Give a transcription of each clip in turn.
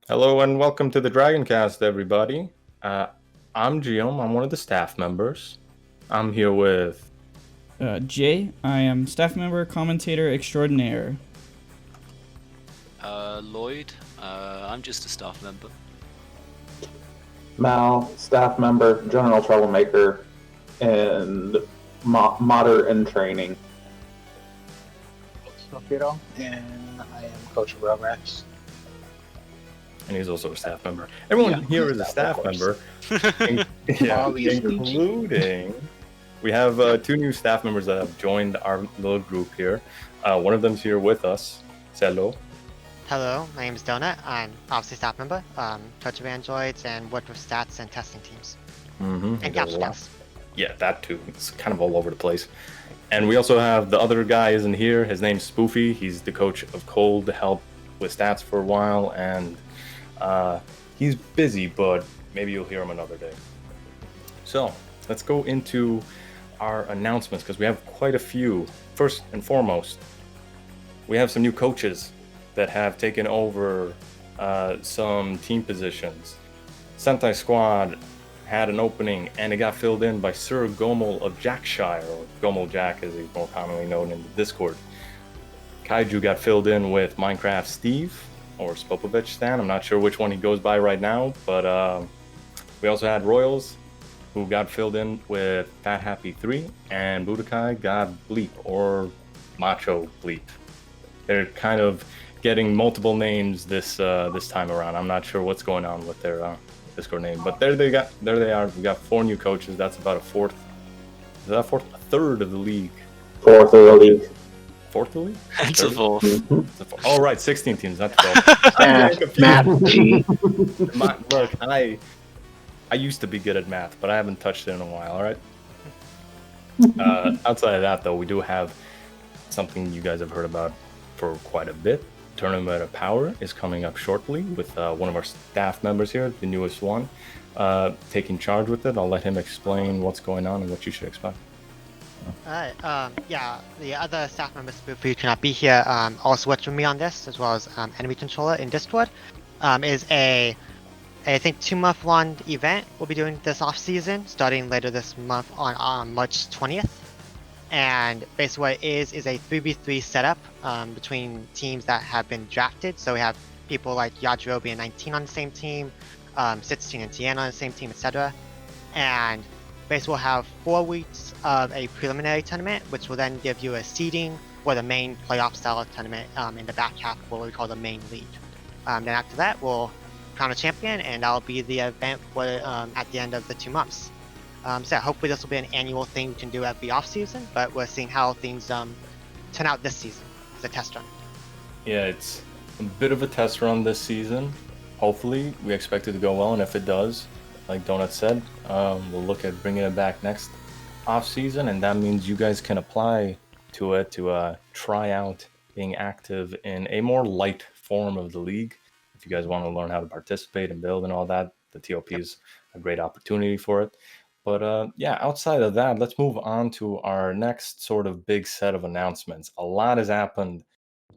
Hello and welcome to the DragonCast, everybody. Uh, I'm Guillaume. I'm one of the staff members. I'm here with. Jay, I am staff member, commentator extraordinaire. Lloyd, I'm just a staff member. Mal, staff member, general troublemaker, and modder in training. Sofiro, and I am coach of Rugrats. And he's also a staff member. Everyone here is a staff member, including. We have two new staff members that have joined our little group here. One of them's here with us. Say hello. Hello, my name is Donut. I'm obviously staff member, coach of androids, and work with stats and testing teams. Mm-hmm. And capture decks. Yeah, that too. It's kind of all over the place. And we also have the other guy isn't here. His name's Spoofy. He's the coach of Cold to help with stats for a while, and he's busy, but maybe you'll hear him another day. So let's go into our announcements because we have quite a few. First and foremost, we have some new coaches that have taken over some team positions. Sentai Squad had an opening and it got filled in by Sir Gomel of Jackshire, or Gomel Jack as he's more commonly known in the Discord. Kaiju got filled in with Minecraft Steve, or Spopovich Stan. I'm not sure which one he goes by right now, but we also had Royals, who got filled in with Fat Happy 3, and Budokai got Bleep, or Macho Bleep. They're kind of getting multiple names this time around. I'm not sure what's going on with their Discord name, but there they are. We got 4 new coaches. That's about a third of the league. Fourth of the league. Fourth of the league? It's a fourth. Oh right, 16 teams, not 12. Math. Look, I used to be good at math, but I haven't touched it in a while. All right. Outside of that, though, we do have something you guys have heard about for quite a bit. Tournament of Power is coming up shortly with one of our staff members here, the newest one, taking charge with it. I'll let him explain what's going on and what you should expect. Alright, the other staff members who cannot be here also worked with me on this, as well as Enemy Controller in Discord. Is a, I think, 2-month long event we'll be doing this off season, starting later this month on March 20th. And basically what it is a 3v3 setup between teams that have been drafted. So we have people like Yajirobe and 19 on the same team, 16 and Tiana on the same team, etc. And basically we'll have 4 weeks of a preliminary tournament, which will then give you a seeding for the main playoff style tournament in the back half, what we call the main league. Then after that, we'll crown a champion, and that'll be the event for at the end of the 2 months. So hopefully this will be an annual thing we can do every off season, but we're seeing how things turn out this season as a test run. Yeah, it's a bit of a test run this season. Hopefully, we expect it to go well, and if it does, like Donut said, we'll look at bringing it back next off season, and that means you guys can apply to it to try out being active in a more light form of the league. If you guys want to learn how to participate and build and all that, the TOP is a great opportunity for it. But yeah, outside of that, let's move on to our next sort of big set of announcements. A lot has happened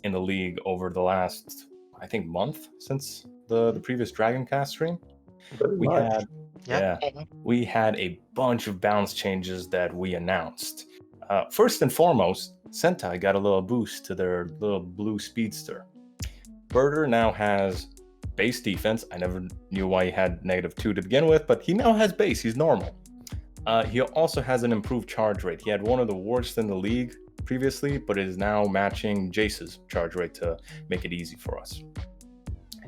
in the league over the last, I think, month since the previous DragonCast stream. We had a bunch of bounce changes that we announced. First and foremost, Sentai got a little boost to their little blue speedster. Birder now has base defense. I never knew why he had -2 to begin with, but he now has base. He's normal. He also has an improved charge rate. He had one of the worst in the league previously, but is now matching Jace's charge rate to make it easy for us.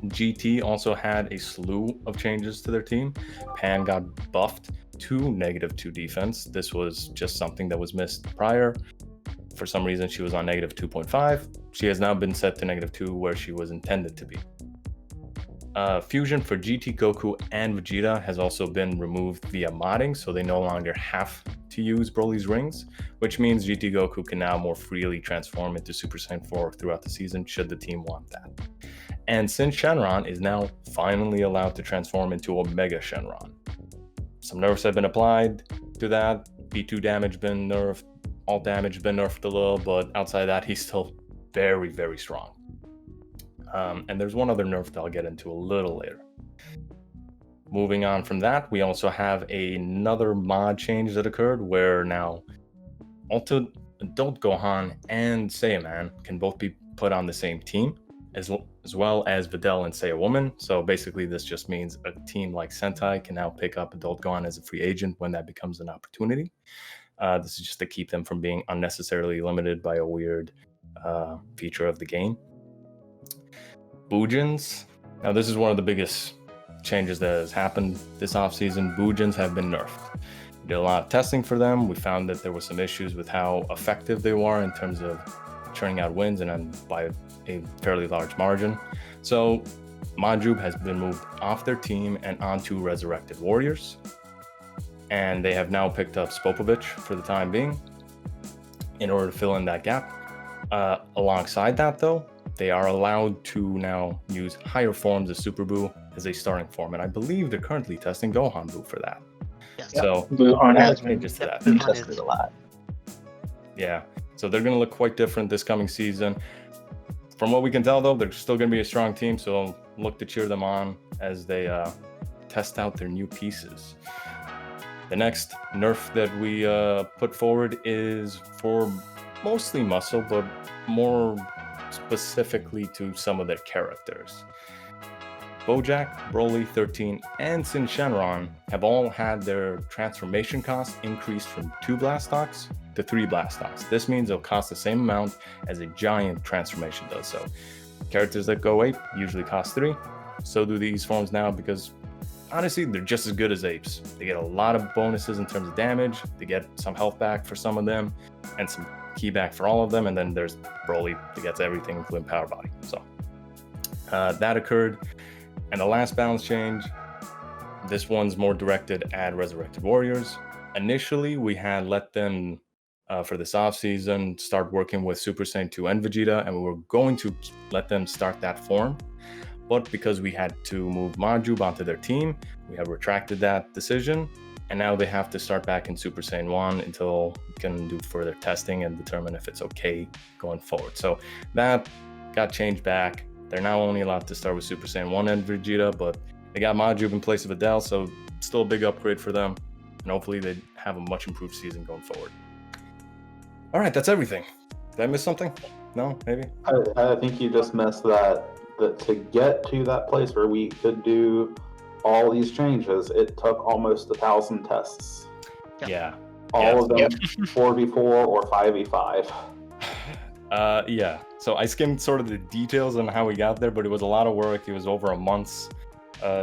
GT also had a slew of changes to their team. Pan got buffed to -2 defense. This was just something that was missed prior. For some reason, she was on -2.5. She has now been set to -2 where she was intended to be. Fusion for GT, Goku, and Vegeta has also been removed via modding, so they no longer have to use Broly's rings, which means GT Goku can now more freely transform into Super Saiyan 4 throughout the season, should the team want that. And since Shenron is now finally allowed to transform into Omega Shenron. Some nerfs have been applied to that, B2 damage been nerfed, all damage been nerfed a little, but outside that, he's still very, very strong. And there's one other nerf that I'll get into a little later. Moving on from that, we also have another mod change that occurred where now adult Gohan and Saiyaman can both be put on the same team, as well as Videl and Saiyawoman. So basically this just means a team like Sentai can now pick up adult Gohan as a free agent when that becomes an opportunity. This is just to keep them from being unnecessarily limited by a weird feature of the game. Boojins. Now this is one of the biggest changes that has happened this offseason. Boojins have been nerfed. We did a lot of testing for them. We found that there were some issues with how effective they were in terms of churning out wins, and by a fairly large margin. So Majub has been moved off their team and onto Resurrected Warriors. And they have now picked up Spopovich for the time being in order to fill in that gap. Alongside that, though, they are allowed to now use higher forms of Super Buu as a starting form, and I believe they're currently testing Gohan Buu for that. Yes. So Gohan has been changes to that. tested a lot. Yeah, so they're going to look quite different this coming season. From what we can tell, though, they're still going to be a strong team, so look to cheer them on as they test out their new pieces. The next nerf that we put forward is for mostly muscle, but more specifically to some of their characters. Bojack, Broly, 13, and Sin Shenron have all had their transformation cost increased from 2 Blastox to 3 Blastox. This means it'll cost the same amount as a giant transformation does. So characters that go ape usually cost 3. So do these forms now because honestly, they're just as good as apes. They get a lot of bonuses in terms of damage. They get some health back for some of them and some key back for all of them. And then there's Broly that gets everything, including Power Body. So that occurred. And the last balance change, this one's more directed at Resurrected Warriors. Initially, we had let them, for this offseason, start working with Super Saiyan 2 and Vegeta, and we were going to let them start that form. But because we had to move Majub onto their team, we have retracted that decision, and now they have to start back in Super Saiyan 1 until we can do further testing and determine if it's okay going forward. So that got changed back. They're now only allowed to start with Super Saiyan 1 and Vegeta, but they got Majub in place of Adele, so still a big upgrade for them, and hopefully they have a much improved season going forward. All right, that's everything. Did I miss something? No, maybe? I think you just missed that to get to that place where we could do all these changes, it took almost 1,000 tests. Yeah. All of them 4v4 or 5v5. Yeah. So I skimmed sort of the details on how we got there, but it was a lot of work. It was over a month's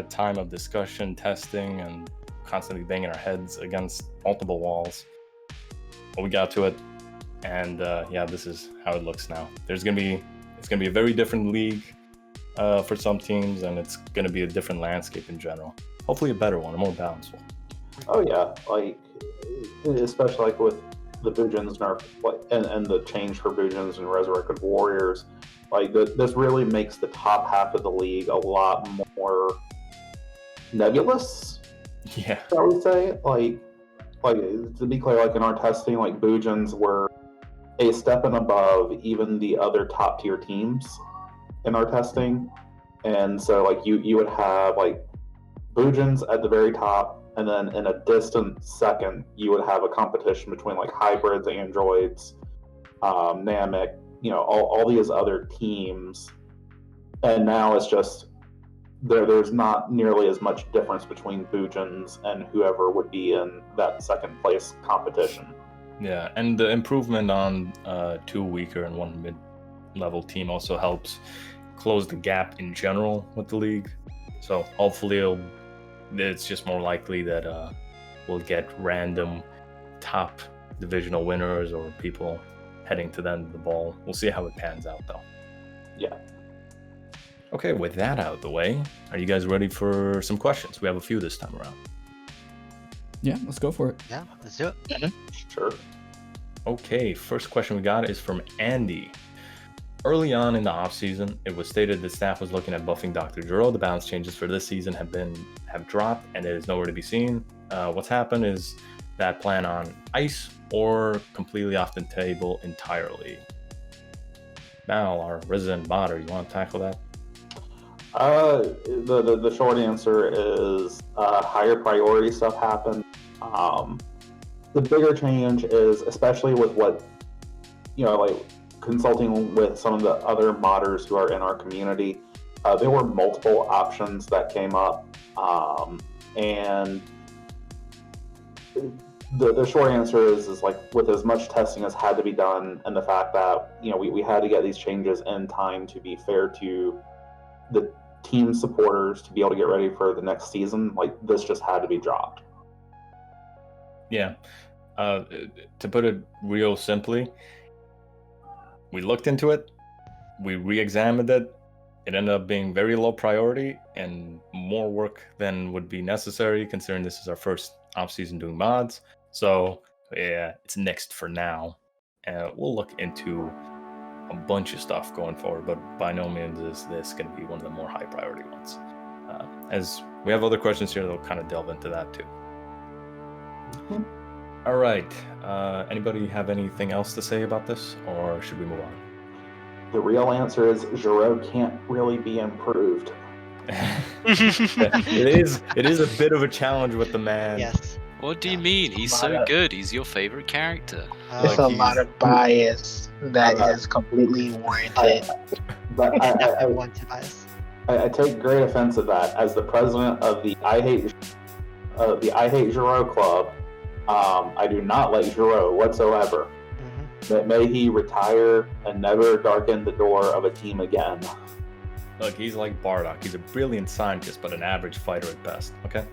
time of discussion, testing, and constantly banging our heads against multiple walls. But we got to it, and yeah, this is how it looks now. It's gonna be a very different league for some teams, and it's gonna be a different landscape in general. Hopefully, a better one, a more balanced one. Oh yeah, like especially like with the Boojins nerf, and the change for Boojins and Resurrected Warriors, like this really makes the top half of the league a lot more nebulous. Yeah, I would say, like to be clear, like in our testing, like Boojins were a step and above even the other top tier teams in our testing, and so like you would have like Boojins at the very top. And then in a distant second, you would have a competition between like hybrids, androids, Namek, all these other teams. And now it's just there's not nearly as much difference between Boojins and whoever would be in that second place competition. Yeah, and the improvement on 2 weaker and 1 mid-level team also helps close the gap in general with the league. So hopefully it's just more likely that we'll get random top divisional winners or people heading to the end of the ball. We'll see how it pans out, though. Yeah. Okay, with that out of the way, are you guys ready for some questions? We have a few this time around. Yeah, let's go for it. Yeah, let's do it. Sure. Okay, first question we got is from Andy. Early on in the offseason, it was stated that staff was looking at buffing Dr. Gero. The balance changes for this season have dropped, and it is nowhere to be seen. What's happened is that plan on ice or completely off the table entirely. Mal, our resident modder, you want to tackle that? The short answer is higher priority stuff happened. The bigger change is, especially with what, like consulting with some of the other modders who are in our community, there were multiple options that came up, and the short answer is like, with as much testing as had to be done, and the fact that we had to get these changes in time to be fair to the team supporters to be able to get ready for the next season, like this just had to be dropped. Yeah. To put it real simply, we looked into it, we re-examined it. It ended up being very low priority and more work than would be necessary, considering this is our first off-season doing mods. So yeah, it's nixed for now. We'll look into a bunch of stuff going forward, but by no means is this going to be one of the more high priority ones. As we have other questions here, they'll kind of delve into that too. Mm-hmm. All right. Anybody have anything else to say about this, or should we move on? The real answer is Giroux can't really be improved. It is a bit of a challenge with the man. Yes. What do you mean? He's so good. He's your favorite character. There's a lot of bias that is completely warranted. But I want to bias. I take great offense at that. As the president of the I Hate Giroux Club, I do not like Giroux whatsoever. That may he retire and never darken the door of a team again. Look, he's like Bardock. He's a brilliant scientist, but an average fighter at best. Okay.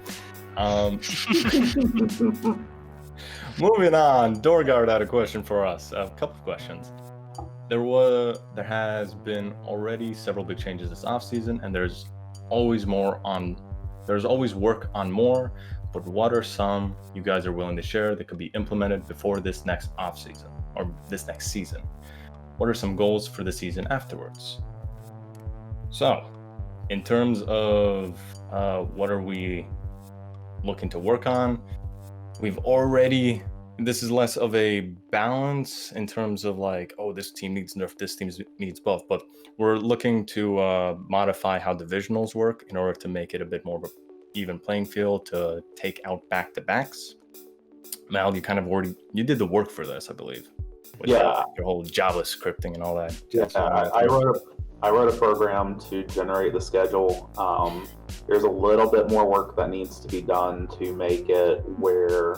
Moving on. Dorgard had a question for us. A couple of questions. There has been already several big changes this offseason, and there's always work on more. But what are some you guys are willing to share that could be implemented before this next offseason or this next season? What are some goals for the season afterwards? So, in terms of what are we looking to work on, this is less of a balance in terms of like, oh, this team needs nerf, this team needs buff, but we're looking to modify how divisionals work in order to make it a bit more of an even playing field, to take out back-to-backs. Mal, you did the work for this, I believe. With your whole JavaScripting and all that. Yeah, I wrote a program to generate the schedule. There's a little bit more work that needs to be done to make it where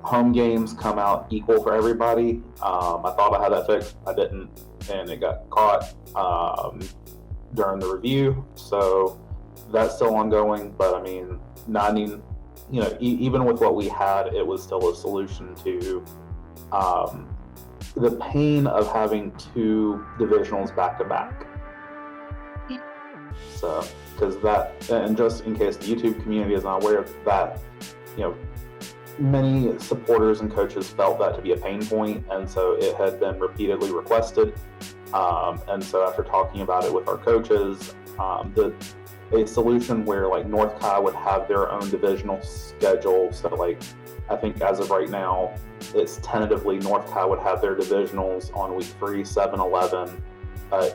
home games come out equal for everybody. I thought I had that fixed. I didn't, and it got caught during the review. So that's still ongoing. But I mean, even with what we had, it was still a solution to the pain of having two divisionals back to back. So, because that, and just in case the YouTube community is not aware of that, many supporters and coaches felt that to be a pain point, and so it had been repeatedly requested. And so after talking about it with our coaches, a solution where like North Kai would have their own divisional schedule. So like, I think as of right now, it's tentatively North Kai would have their divisionals on week 3, 7, 11.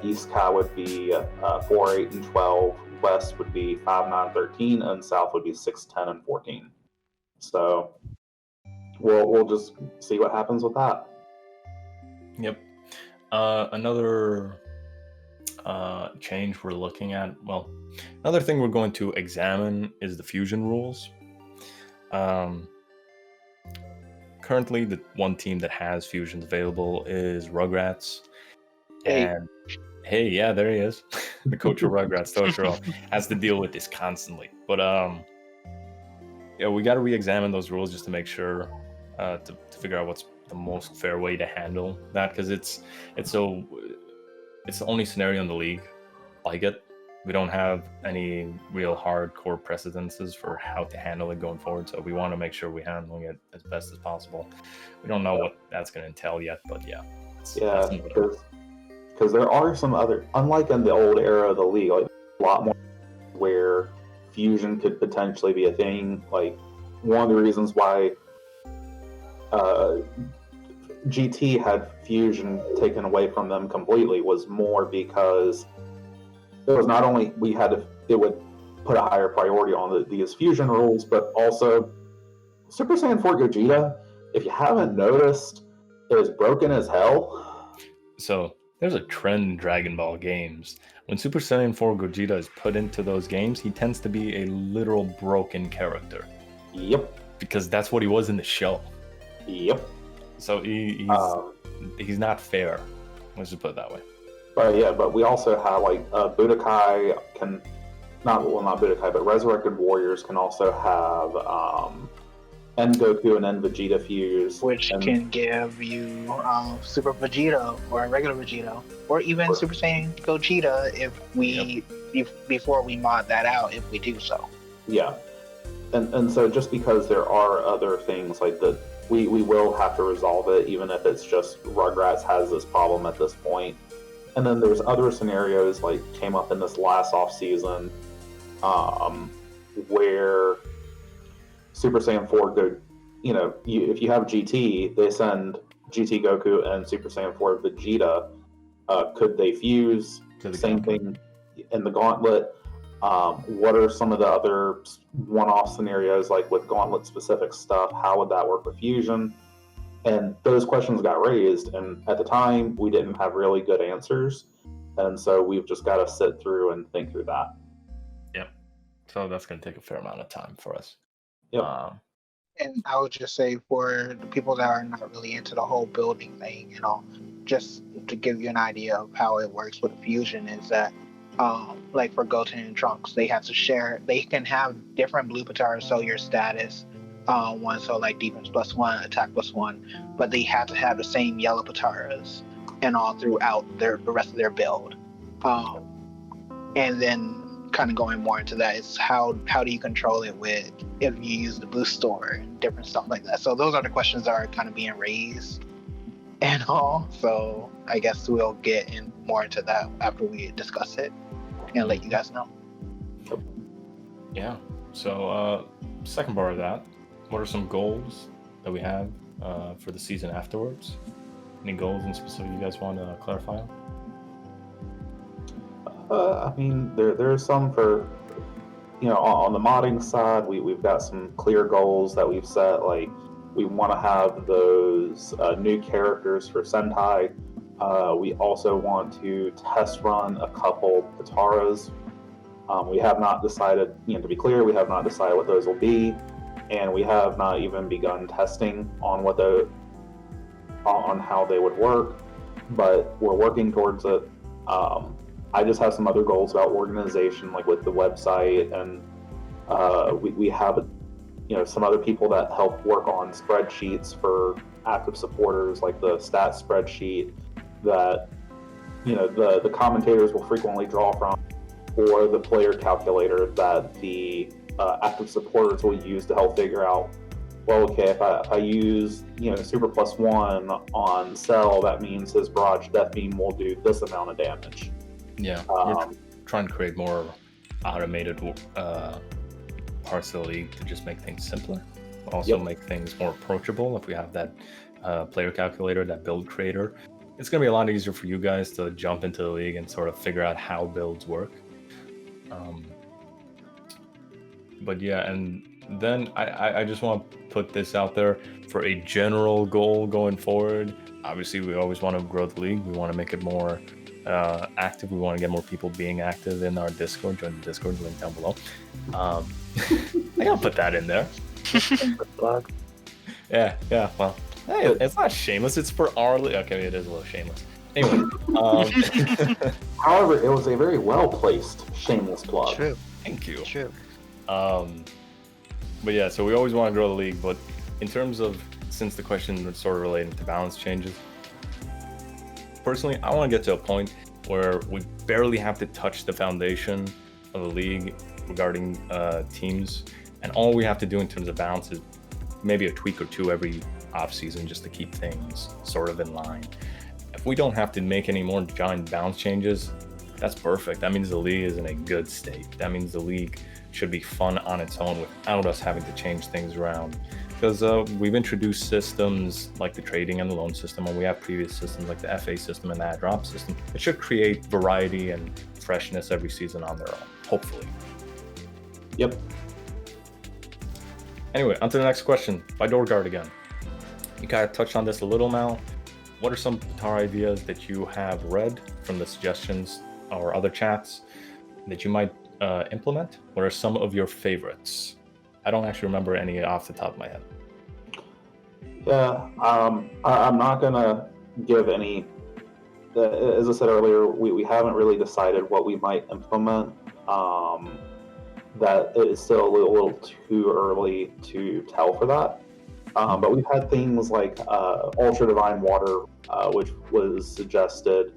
East Kai would be 4, 8, and 12. West would be 5, 9, 13, and South would be 6, 10, and 14. So we'll just see what happens with that. Yep. Another change we're looking at, another thing we're going to examine is the fusion rules. Currently, the one team that has fusions available is Rugrats. And hey, yeah, there he is. The coach of Rugrats, Toshiro, has to deal with this constantly. But we got to re-examine those rules just to make sure to figure out what's the most fair way to handle that, because it's the only scenario in the league like it. We don't have any real hardcore precedences for how to handle it going forward, so we want to make sure we're handling it as best as possible. We don't know what that's going to entail yet, but because there are some other, unlike in the old era of the league, like a lot more where fusion could potentially be a thing. Like one of the reasons why GT had fusion taken away from them completely was more because it was not only it would put a higher priority on these fusion rules, but also Super Saiyan 4 Gogeta, if you haven't noticed, is broken as hell. So there's a trend in Dragon Ball games. When Super Saiyan 4 Gogeta is put into those games, he tends to be a literal broken character. Yep. Because that's what he was in the show. Yep. So he's not fair. Let's just put it that way. But we also have like Budokai not Budokai, but Resurrected Warriors can also have N Goku and N Vegeta fuse, which can give you Super Vegeta or regular Vegeta, or even Super Saiyan Gogeta before we mod that out, if we do so. Yeah, and so just because there are other things like that, we will have to resolve it, even if it's just Rugrats has this problem at this point. And then there's other scenarios like came up in this last off season, where Super Saiyan 4 if you have GT, they send GT Goku and Super Saiyan 4 Vegeta. Could they fuse? Same thing in the Gauntlet. What are some of the other one-off scenarios, like with Gauntlet-specific stuff? How would that work with fusion? And those questions got raised, and at the time, we didn't have really good answers. And so we've just got to sit through and think through that. Yep. So that's going to take a fair amount of time for us. Yep. And I would just say, for the people that are not really into the whole building thing, just to give you an idea of how it works with fusion, is that like for Goten and Trunks, they can have different blue Pataras, so your status one, so like defense +1, attack +1, but they have to have the same yellow Pataras and all throughout the rest of their build. And then kind of going more into that is how do you control it with if you use the boost store and different stuff like that. So those are the questions that are kind of being raised and all. So I guess we'll get in more into that after we discuss it and let you guys know. Yeah. So second part of that, what are some goals that we have for the season afterwards? Any goals in specific you guys want to clarify on? I mean, there's some for, on the modding side, we've got some clear goals that we've set. Like, we want to have those new characters for Sentai. We also want to test run a couple Pataras. We have not decided, to be clear, we have not decided what those will be, and we have not even begun testing on on how they would work, but we're working towards it. I just have some other goals about organization, like with the website, and we have, some other people that help work on spreadsheets for active supporters, like the stats spreadsheet that, the commentators will frequently draw from, or the player calculator that the active supporters will use to help figure out, well, okay, if I use, Super +1 on Cell, that means his Barrage Death Beam will do this amount of damage. Yeah, we're trying to create more automated parts of the league to just make things simpler. Also make things more approachable. If we have that player calculator, that build creator, it's going to be a lot easier for you guys to jump into the league and sort of figure out how builds work. But yeah, and then I just want to put this out there for a general goal going forward. Obviously, we always want to grow the league. We want to make it more active. We want to get more people being active in our Discord. Join the Discord, link down below. I gotta put that in there. Yeah, well, hey, it's not shameless. It's for our league. Okay, it is a little shameless. Anyway, however, it was a very well placed shameless plug. True. Thank you. True. But yeah, so we always want to grow the league, but in terms of, since the question is sort of relating to balance changes, personally, I want to get to a point where we barely have to touch the foundation of the league regarding teams, and all we have to do in terms of balance is maybe a tweak or two every off season just to keep things sort of in line. If we don't have to make any more giant balance changes, that's perfect. That means the league is in a good state. That means the league should be fun on its own without us having to change things around because we've introduced systems like the trading and the loan system, and we have previous systems like the FA system and the ad drop system. It should create variety and freshness every season on their own, hopefully. Yep. Anyway, on to the next question by Dorgard again. You kind of touched on this a little, Mal. What are some Patara ideas that you have read from the suggestions or other chats that you might implement? What are some of your favorites? I don't actually remember any off the top of my head. Yeah, I'm not gonna give any. As I said earlier, we haven't really decided what we might implement. That it is still a little too early to tell for that. But we've had things like Ultra Divine Water, which was suggested,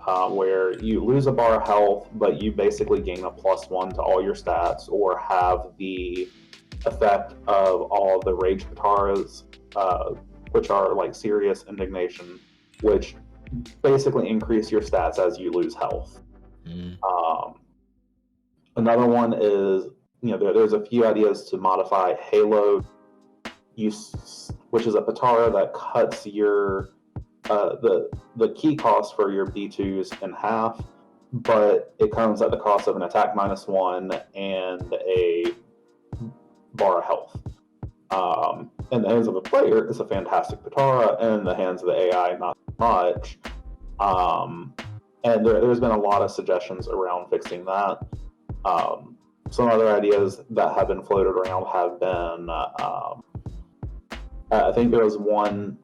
where you lose a bar of health, but you basically gain a +1 to all your stats, or have the effect of all the Rage Pataras, which are like Serious Indignation, which basically increase your stats as you lose health. Another one is, there's a few ideas to modify Halo use, which is a Patara that cuts your the key cost for your B2s in half, but it comes at the cost of an attack -1 and a bar of health. In the hands of a player, it's a fantastic Patara, and in the hands of the AI, not much. And there's been a lot of suggestions around fixing that. Some other ideas that have been floated around have been, I think there was one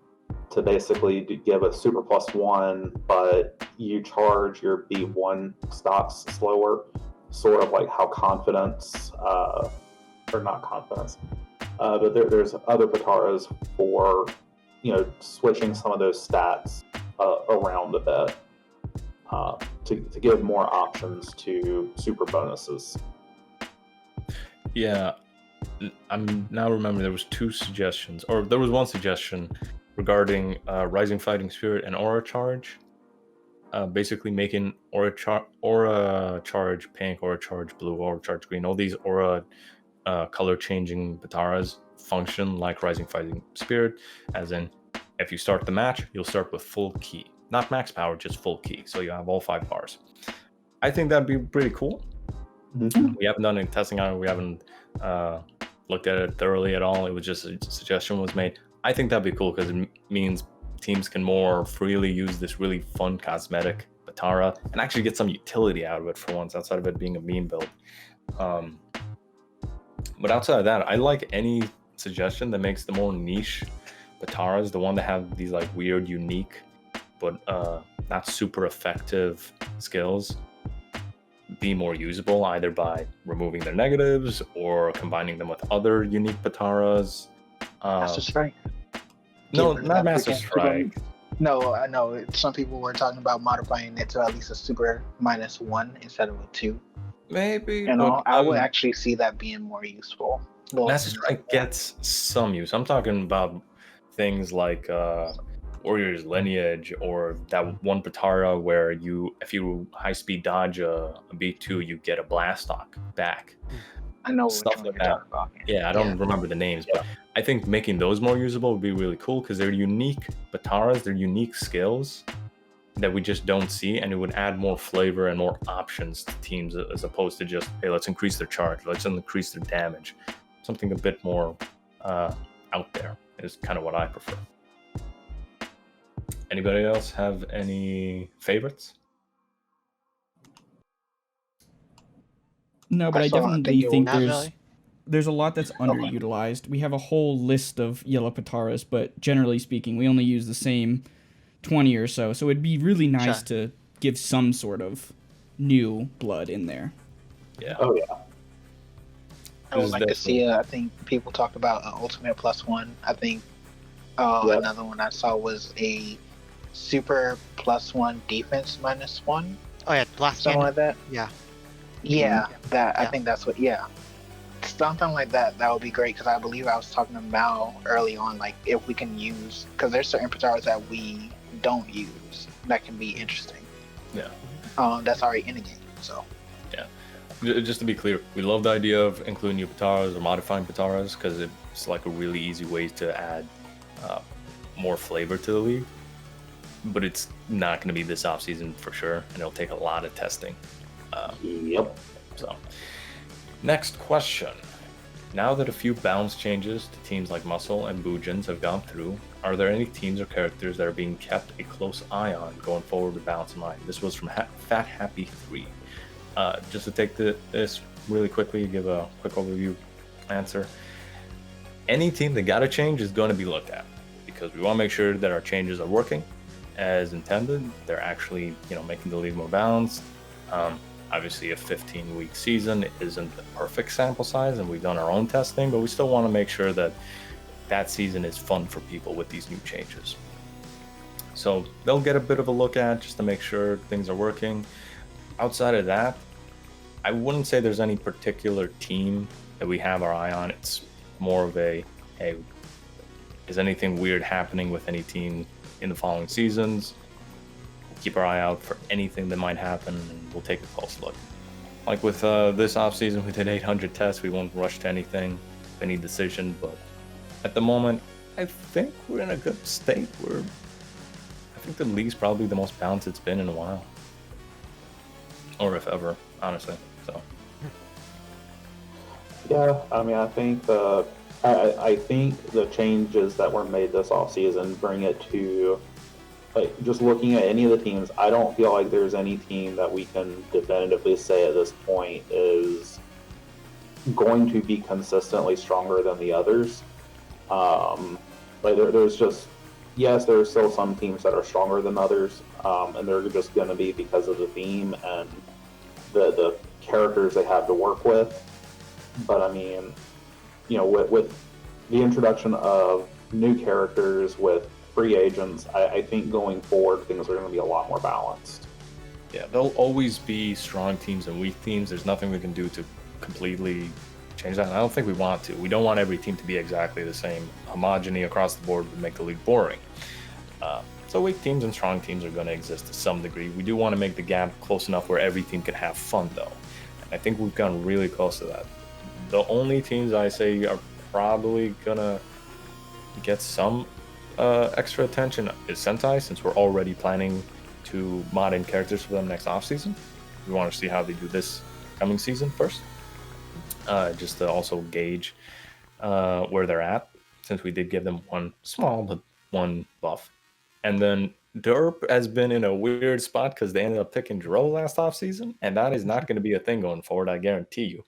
to basically give a super +1, but you charge your B1 stocks slower, sort of like how confidence, or not confidence, but there's other Pataras for, switching some of those stats around a bit to give more options to super bonuses. Yeah, I'm now remembering there was two suggestions, or there was one suggestion regarding Rising Fighting Spirit and Aura Charge. Basically making Aura Charge pink, Aura Charge blue, Aura Charge green, all these Aura color changing Pataras function like Rising Fighting Spirit, as in if you start the match, you'll start with full key. Not max power, just full key. So you have all 5 bars. I think that'd be pretty cool. Mm-hmm. We haven't done any testing on it. We haven't looked at it thoroughly at all. It was just a suggestion was made. I think that'd be cool because it means teams can more freely use this really fun cosmetic Patara and actually get some utility out of it for once, outside of it being a meme build. But outside of that, I like any suggestion that makes the more niche Pataras, the one that have these like weird, unique, but not super effective skills, be more usable, either by removing their negatives or combining them with other unique Pataras. Master Strike. No, not Master Strike. No, I know. Some people were talking about modifying it to at least a super -1 instead of a 2. Maybe. I would actually see that being more useful. Master Strike gets some use. I'm talking about things like Warrior's Lineage, or that one Patara where if you high speed dodge a B2, you get a Blastock back. I know Stuff which one like you're talking about. Yeah, I don't remember the names, but I think making those more usable would be really cool because they're unique Pataras, they're unique skills that we just don't see, and it would add more flavor and more options to teams as opposed to just, hey, let's increase their charge, let's increase their damage. Something a bit more out there is kind of what I prefer. Anybody else have any favorites? No, but I definitely think really. there's a lot that's underutilized. We have a whole list of yellow Pataras, but generally speaking, we only use the same 20 or so. So it'd be really nice to give some sort of new blood in there. Yeah. Oh yeah. I would like to see. I think people talked about Ultimate +1. I think another one I saw was a Super +1 Defense -1. Oh yeah, Blast something like that. Yeah. Yeah, I think that's what. Yeah, something like that. That would be great because I believe I was talking to Mal early on, like if we can use, because there's certain Pataras that we don't use that can be interesting. Yeah. That's already in the game. So. Yeah. Just to be clear, we love the idea of including new Pataras or modifying Pataras because it's like a really easy way to add more flavor to the league. But it's not going to be this offseason for sure, and it'll take a lot of testing. Yep. So, next question. Now that a few balance changes to teams like Muscle and Boojins have gone through, are there any teams or characters that are being kept a close eye on going forward with balance in mind? This was from Fat Happy 3. Just to take this really quickly, give a quick overview answer. Any team that got a change is going to be looked at because we want to make sure that our changes are working as intended. They're actually, making the league more balanced. Obviously, a 15-week season isn't the perfect sample size, and we've done our own testing, but we still want to make sure that that season is fun for people with these new changes. So they'll get a bit of a look at just to make sure things are working. Outside of that, I wouldn't say there's any particular team that we have our eye on. It's more of a, hey, is anything weird happening with any team in the following seasons? Keep our eye out for anything that might happen, and we'll take a close look. Like with this offseason, we did 800 tests. We won't rush to anything, any decision, but at the moment, I think we're in a good state. I think the league's probably the most balanced it's been in a while, or if ever, honestly. So. Yeah, I mean, I think I think the changes that were made this offseason bring it to, like, just looking at any of the teams, I don't feel like there's any team that we can definitively say at this point is going to be consistently stronger than the others. There's just, yes, there are still some teams that are stronger than others, and they're just going to be because of the theme and the characters they have to work with. But I mean, with the introduction of new characters, with free agents, I think going forward things are going to be a lot more balanced. Yeah, there'll always be strong teams and weak teams. There's nothing we can do to completely change that. And I don't think we want to. We don't want every team to be exactly the same. Homogeny across the board would make the league boring. So weak teams and strong teams are going to exist to some degree. We do want to make the gap close enough where every team can have fun, though. And I think we've gotten really close to that. The only teams I say are probably going to get some extra attention is Sentai, since we're already planning to mod in characters for them next offseason. We want to see how they do this coming season first, just to also gauge where they're at, since we did give them one small but one buff. And then Derp has been in a weird spot because they ended up picking Dro last offseason, and that is not going to be a thing going forward, I guarantee you.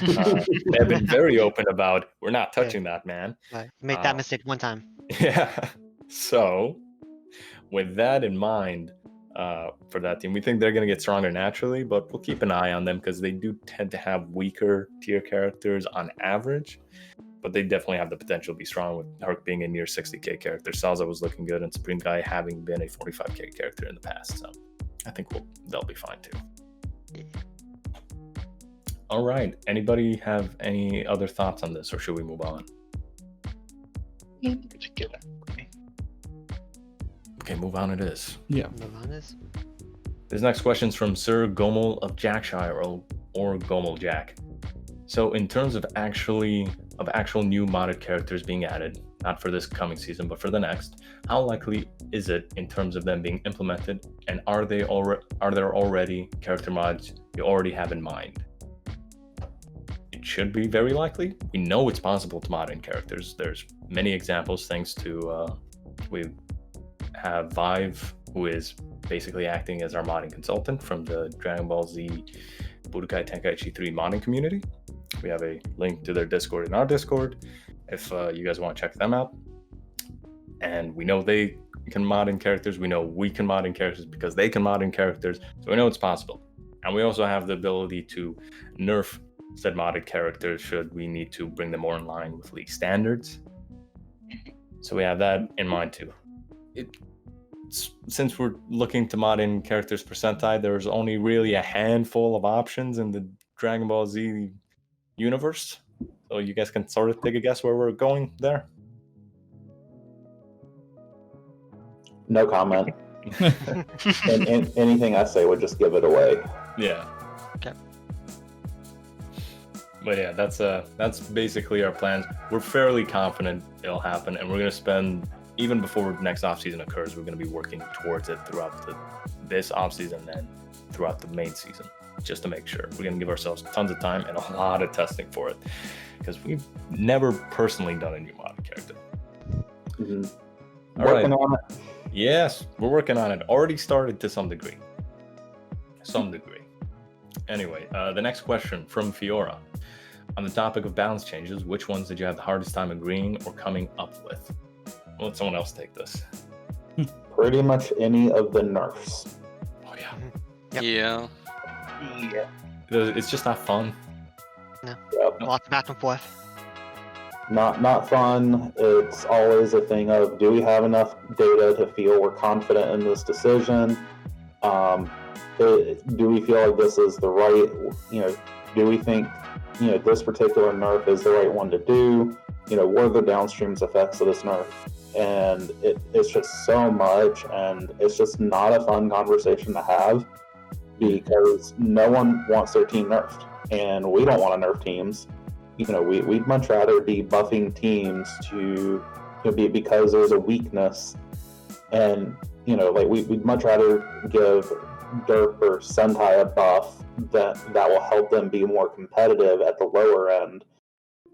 They have been very open about, we're not touching that, man. Right. Made that mistake one time. Yeah. So, with that in mind, for that team, we think they're going to get stronger naturally, but we'll keep an eye on them because they do tend to have weaker tier characters on average, but they definitely have the potential to be strong, with Herc being a near 60k character, Salza was looking good, and Supreme Guy having been a 45k character in the past. So, I think they'll be fine too. Yeah. All right. Anybody have any other thoughts on this, or should we move on? Okay, move on it is. Yeah. Move on this. This next question is from Sir Gomel of Jackshire, or Gomel Jack. So in terms of actual new modded characters being added, not for this coming season, but for the next, how likely is it in terms of them being implemented, and are there already character mods you already have in mind? It should be very likely. We know it's possible to mod in characters. There's many examples thanks to we have Vive, who is basically acting as our modding consultant from the Dragon Ball Z Budokai Tenkaichi 3 modding community. We have a link to their Discord in our Discord if you guys want to check them out. And we know they can mod in characters. We know we can mod in characters because they can mod in characters. So we know it's possible. And we also have the ability to nerf said modded characters should we need to bring them more in line with league standards. So we have that in mind too. Since we're looking to mod in characters for Sentai, there's only really a handful of options in the Dragon Ball Z universe. So you guys can sort of take a guess where we're going there. No comment. and anything I say would just give it away. Yeah. Okay. But yeah, that's basically our plans. We're fairly confident it'll happen, and we're gonna spend, even before next offseason occurs, we're gonna be working towards it throughout this offseason and throughout the main season, just to make sure. We're gonna give ourselves tons of time and a lot of testing for it, because we've never personally done a new model character. Mm-hmm. Working on it. Yes, we're working on it. Already started to some degree. Anyway, the next question from Fiora. On the topic of balance changes, which ones did you have the hardest time agreeing or coming up with? I'll let someone else take this. Pretty much any of the nerfs. Oh yeah. Yep. Yeah. Yeah. It's just not fun. No. Yep. Lots of back and forth. Not fun. It's always a thing of, do we have enough data to feel we're confident in this decision? Do we feel like this is the right, do we think, this particular nerf is the right one to do? What are the downstream effects of this nerf? And it's just so much, and it's just not a fun conversation to have, because no one wants their team nerfed, and we don't want to nerf teams. We'd much rather be buffing teams to be because there's a weakness, and we'd much rather give Derp or Sentai a buff that will help them be more competitive at the lower end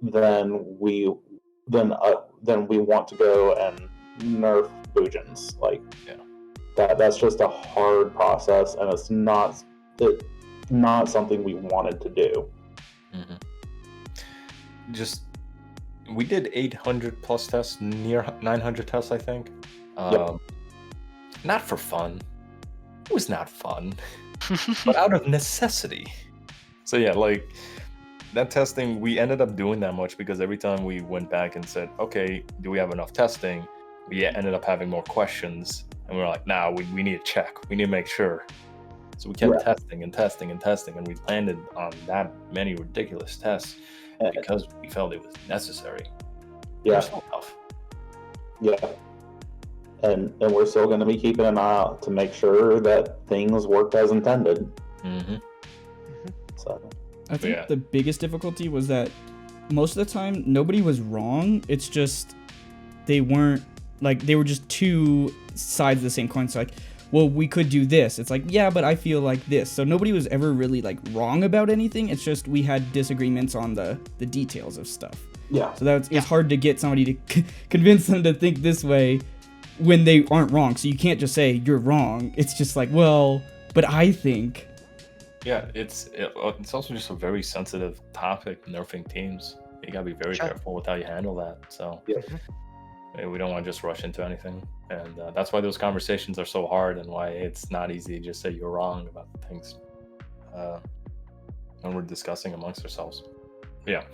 than we want to go and nerf Bujins. That's just a hard process, and it's not something we wanted to do. Mm-hmm. We did 800 plus tests, near 900 tests, I think. Yep. Not for fun. It was not fun, but out of necessity. So yeah, that testing, we ended up doing that much because every time we went back and said, okay, do we have enough testing? We ended up having more questions, and we were like, nah, we need to check. We need to make sure. So we kept testing, and we landed on that many ridiculous tests because we felt it was necessary. Yeah. It was so tough. Yeah. And we're still going to be keeping an eye out to make sure that things worked as intended. Mm-hmm. So I think the biggest difficulty was that most of the time nobody was wrong. It's just they were just two sides of the same coin. So well, we could do this. It's yeah, but I feel like this. So nobody was ever really wrong about anything. It's just we had disagreements on the details of stuff. Yeah. So it's hard to get somebody to convince them to think this way when they aren't wrong. So you can't just say you're wrong. It's just well, but I think. Yeah, it's also just a very sensitive topic, nerfing teams. You gotta be very careful with how you handle that. So we don't want to just rush into anything, and that's why those conversations are so hard, and why it's not easy to just say you're wrong about things when we're discussing amongst ourselves. But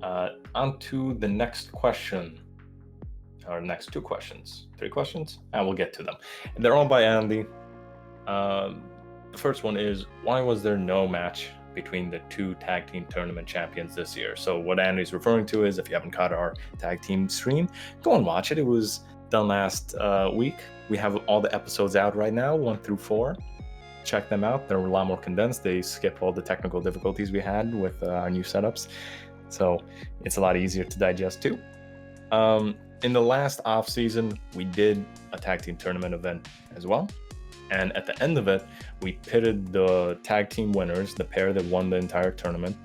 yeah. On to the next question. Our next 2 questions. 3 questions? And we'll get to them. And they're all by Andy. The first one is, why was there no match between the 2 tag team tournament champions this year? So what Andy's referring to is, if you haven't caught our tag team stream, go and watch it. It was done last week. We have all the episodes out right now, 1 through 4. Check them out. They're a lot more condensed. They skip all the technical difficulties we had with our new setups. So it's a lot easier to digest too. In the last off season, we did a tag team tournament event as well. And at the end of it, we pitted the tag team winners, the pair that won the entire tournament,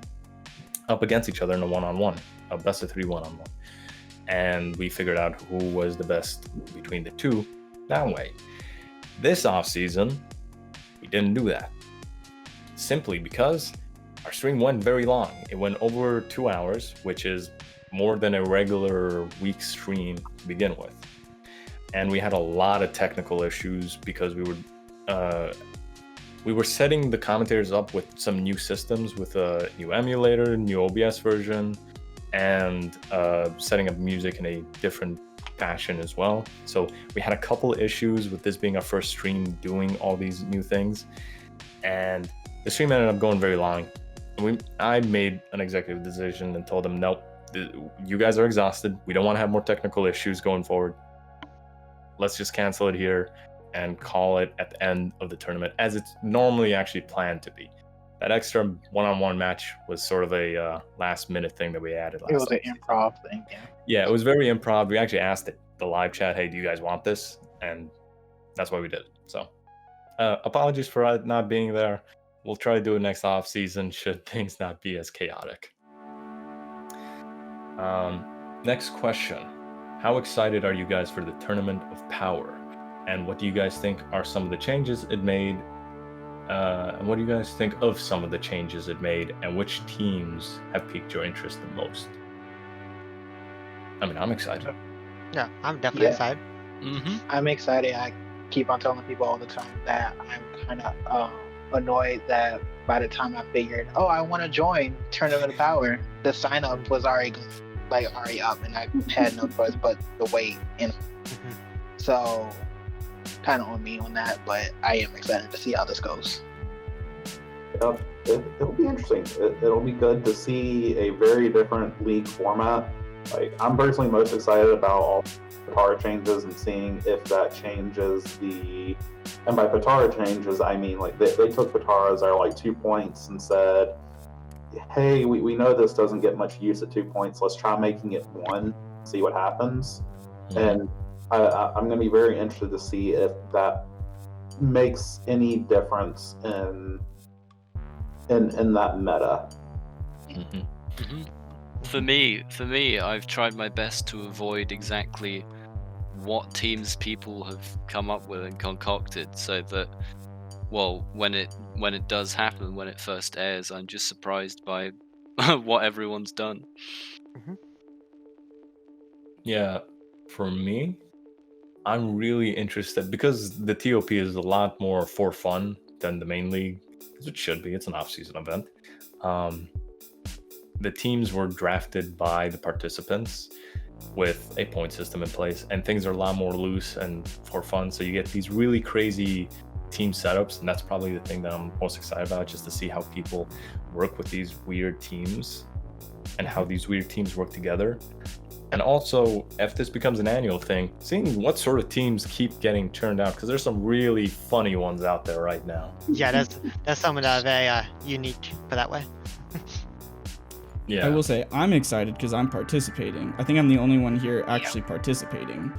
up against each other in a one-on-one, a best of 3 one-on-one. And we figured out who was the best between the 2 that way. This off season, we didn't do that. Simply because our stream went very long. It went over 2 hours, which is more than a regular week stream to begin with. And we had a lot of technical issues because we were setting the commentators up with some new systems, with a new emulator, new OBS version, and setting up music in a different fashion as well. So we had a couple issues with this being our first stream doing all these new things, and the stream ended up going very long. I made an executive decision and told them, nope, you guys are exhausted. We don't want to have more technical issues going forward. Let's just cancel it here and call it at the end of the tournament, as it's normally actually planned to be. that extra one-on-one match was sort of a last-minute thing that we added last It was an offseason. improv thing. Yeah. Yeah, it was very improv. We actually asked the live chat, "Hey, do you guys want this?" And that's why we did. So, apologies for not being there. We'll try to do it next off season should things not be as chaotic. Next question: how excited are you guys for the Tournament of Power? And what do you guys think are some of the changes it made? And what do you guys think of some of the changes it made? And which teams have piqued your interest the most? I mean, I'm excited. Yeah, I'm definitely excited. I'm excited. I keep on telling people all the time that I'm kind of annoyed that by the time I figured, I want to join Tournament of Power, the sign up was already up, and I had no choice but to wait. And so, kind of on me on that, but I am excited to see how this goes. It'll be interesting. It'll be good to see a very different league format. Like, I'm personally most excited about all the Patara changes and seeing if that changes and by Patara changes, I mean like they took Patara as our 2 points and said, hey, we know this doesn't get much use at 2 points. Let's try making it 1, see what happens. And I'm going to be very interested to see if that makes any difference in that meta. For me, I've tried my best to avoid exactly what teams people have come up with and concocted, so that, well, when it does happen, when it first airs, I'm just surprised by what everyone's done. Yeah, for me, I'm really interested because the TOP is a lot more for fun than the main league, as it should be. It's an off-season event. The teams were drafted by the participants with a point system in place, and things are a lot more loose and for fun. So you get these really crazy team setups, and that's probably the thing that I'm most excited about, just to see how people work with these weird teams and how these weird teams work together. And also, if this becomes an annual thing, seeing what sort of teams keep getting turned out, because there's some really funny ones out there right now. Yeah, there's some that are very unique for that way. Yeah. I will say I'm excited because I'm participating. I think I'm the only one here actually participating.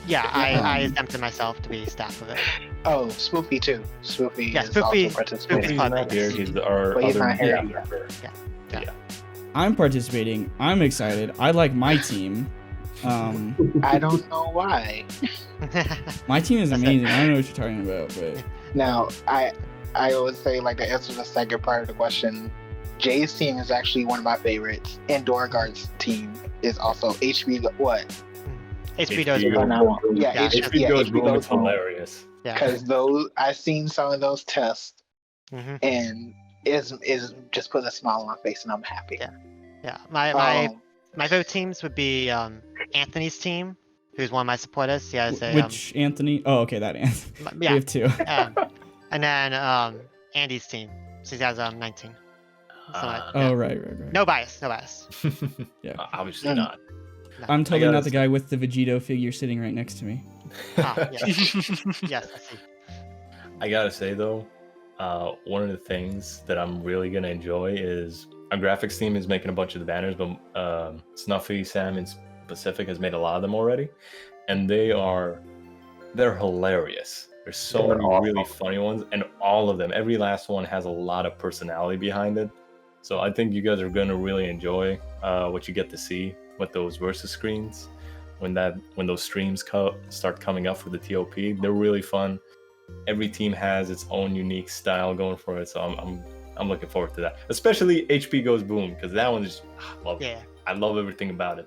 Yeah, I exempted myself to be staff of it. Oh, Spoofy too. Spoofy is Spoofy- also participating. He's not here. He's our But he's other not here media member. Yeah. I'm participating. I'm excited. I like my team. I don't know why. My team is amazing. I don't know what you're talking about, but Now, I would say, to answer the second part of the question, Jay's team is actually one of my favorites, and Dorgard's team is also HB. What? HP does HBO. well now. Yeah, Yeah, HP goes HB boom. It's boom. hilarious. Yeah. Because I've seen some of those tests, Mhm. and is just put a smile on my face, and I'm happy. Yeah. My vote teams would be Anthony's team, who's one of my supporters. He has a which Anthony? Oh, okay, that Anthony. We yeah, have two. and then Andy's team. So he has 19. Oh, right. No bias. Yeah. Obviously not. I'm totally gotta not the guy with the Vegito figure sitting right next to me. Yes, I see. I gotta say though, one of the things that I'm really gonna enjoy is our graphics team is making a bunch of the banners, but Snuffy, Sam, and Pacific has made a lot of them already, and they're hilarious. There's so many really funny ones, and all of them, every last one has a lot of personality behind it. So I think you guys are gonna really enjoy what you get to see with those versus screens when those streams start coming up for the TOP. They're really fun. Every team has its own unique style going for it, so I'm looking forward to that. Especially HP Goes Boom, because that one is love it. I love everything about it.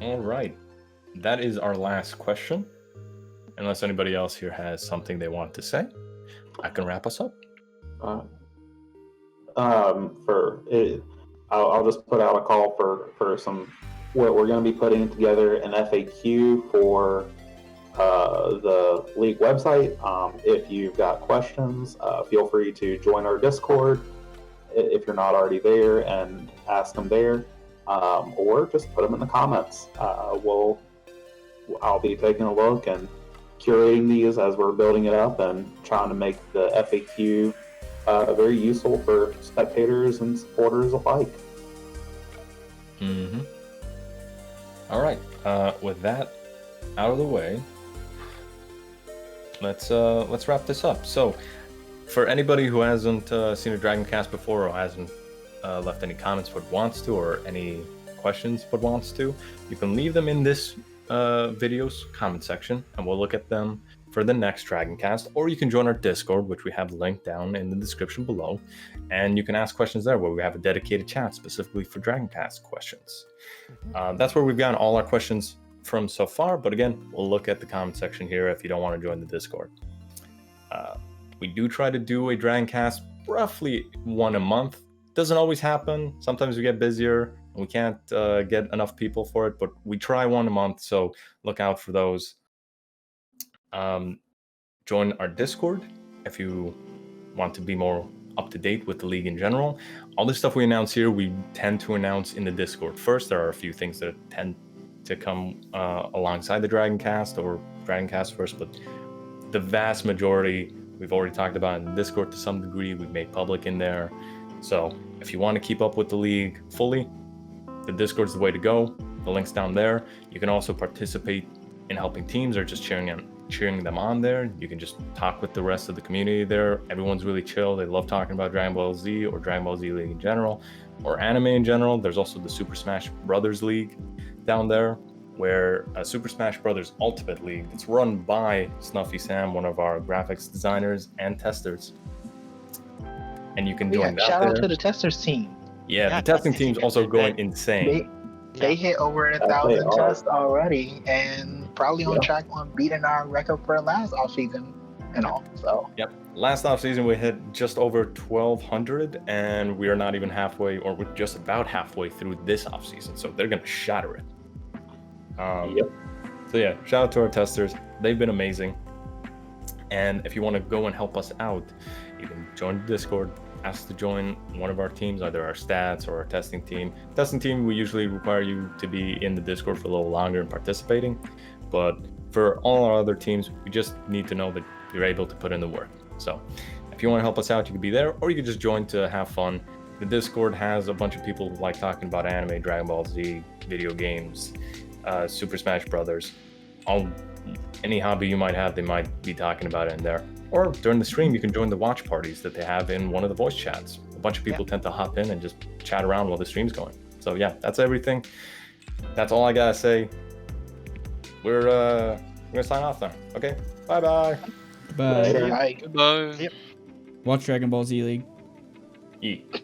All right, that is our last question. Unless anybody else here has something they want to say, I can wrap us up. I'll just put out a call for some. We're going to be putting together an FAQ for the league website. If you've got questions, feel free to join our Discord if you're not already there and ask them there, or just put them in the comments. I'll be taking a look and curating these as we're building it up and trying to make the FAQ very useful for spectators and supporters alike. Mm-hmm. All right. With that out of the way, let's wrap this up. So, for anybody who hasn't seen a DragonCast before or hasn't left any comments but wants to, or any questions but wants to, you can leave them in this video's comment section, and we'll look at them for the next DragonCast. Or you can join our Discord, which we have linked down in the description below, and you can ask questions there, where we have a dedicated chat specifically for DragonCast questions. That's where we've gotten all our questions from so far, but again, we'll look at the comment section here if you don't want to join the Discord. We do try to do a DragonCast roughly one a month. Doesn't always happen. Sometimes we get busier and we can't get enough people for it, but we try one a month, so look out for those. Join our Discord if you want to be more up to date with the league in general. All the stuff we announce here, we tend to announce in the Discord first. There are a few things that tend to come alongside the DragonCast or DragonCast first, but the vast majority we've already talked about in the Discord to some degree. We've made public in there. So if you want to keep up with the league fully, the Discord's the way to go. The link's down there. You can also participate in helping teams or just cheering them on there. You can just talk with the rest of the community there. Everyone's really chill. They love talking about Dragon Ball Z or Dragon Ball Z League in general, or anime in general. There's also the Super Smash Brothers League down there, where Super Smash Brothers Ultimate League, it's run by Snuffy Sam, one of our graphics designers and testers. And you can join that shout there. out to the testers team. Yeah, the testing team's also going insane. They hit over 1,000 tests already, and probably on track on beating our record for last offseason and all. So Yep. Last offseason we hit just over 1,200, and we are not even halfway, or we're just about halfway through this offseason. So they're gonna shatter it. So yeah, shout out to our testers. They've been amazing. And if you want to go and help us out, you can join the Discord, ask to join one of our teams, either our stats or our testing team. Testing team, we usually require you to be in the Discord for a little longer and participating. But for all our other teams, we just need to know that you're able to put in the work. So if you want to help us out, you can be there, or you can just join to have fun. The Discord has a bunch of people who like talking about anime, Dragon Ball Z, video games, Super Smash Brothers. Any hobby you might have, they might be talking about it in there. Or during the stream, you can join the watch parties that they have in one of the voice chats. A bunch of people tend to hop in and just chat around while the stream's going. So yeah, that's everything. That's all I gotta say. We're gonna sign off now. Okay, bye. Bye. Bye. Goodbye. Watch Dragon Ball Z League. Eat.